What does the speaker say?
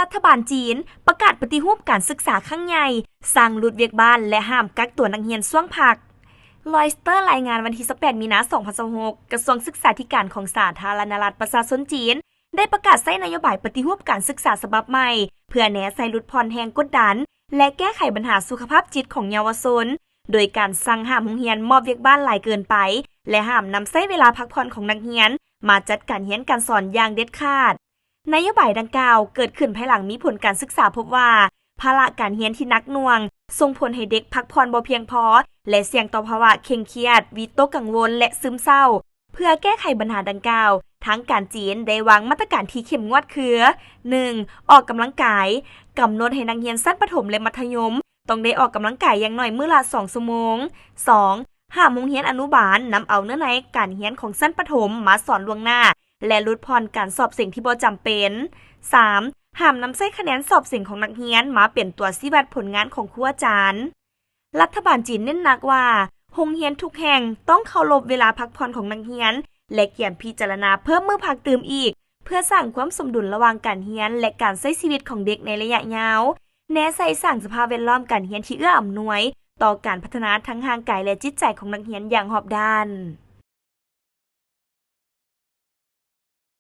รัฐบาลจีนประกาศปฏิรูปการศึกษาครั้งใหญ่สร้างหลุดเวียกบ้านและห้ามกักตัวนักเรียนช่วงพักรอยสเตอร์รายงานวันที่18มีนาคม2026กระทรวงศึกษาธิการของสาธารณรัฐประชาชนจีนได้ประกาศใช้นโยบายปฏิรูปการศึกษาฉบับใหม่เพื่อแหน่ใส่ลดผ่อนแรงกดดันและแก้ไขปัญหาสุขภาพจิตของเยาวชนโดยการสั่งห้ามโรงเรียนมอบเวียกบ้านหลายเกินไปและห้ามนำใช้เวลาพักผ่อนของนักเรียนมาจัดการเรียนการสอนอย่างเด็ดขาดนโยบายดังกล่าวเกิดขึ้นภายหลังมีผลการศึกษาพบว่าภาระการเรียนที่หนักหน่วงส่งผลให้เด็กพักผ่อนบ่เพียงพอและเสี่ยงต่อภาวะเคร่งเครียดวิตกกังวลและซึมเศร้าเพื่อแก้ไขปัญหาดังกล่าวทางการจีนได้วางมาตรการที่เข้มงวดคือ 1. ออกกำลังกายกำหนดให้นักเรียนชั้นประถมและมัธยมต้องได้ออกกำลังกายอย่างน้อยมื้อละ2ชั่วโมง 2. ห้ามโรงเรียนอนุบาลนำเอาเนื้อในการเรียนของชั้นประถมมาสอนล่วงหน้าและลดผ่อนการสอบสิ่งที่บ่จำเป็น 3. ห้ามนำใช้คะแนนสอบสิ่งของนักเรียนมาเป็นตัวชี้วัดผลงานของครูอาจารย์รัฐบาลจีนเน้นหนักว่าโรงเรียนทุกแห่งต้องเคารพเวลาพักผ่อนของนักเรียนและเกี่ยมพิจารณาเพิ่มมื้อพักตื่มอีกเพื่อสร้างความสมดุลระหว่างการเรียนและการใช้ชีวิตของเด็กในระยะยาวแนะใส่สร้างสภาพแวดล้อมการเรียนที่เอื้ออำนวยต่อการพัฒนาทั้งร่างกายและจิตใจของนักเรียนอย่างรอบด้าน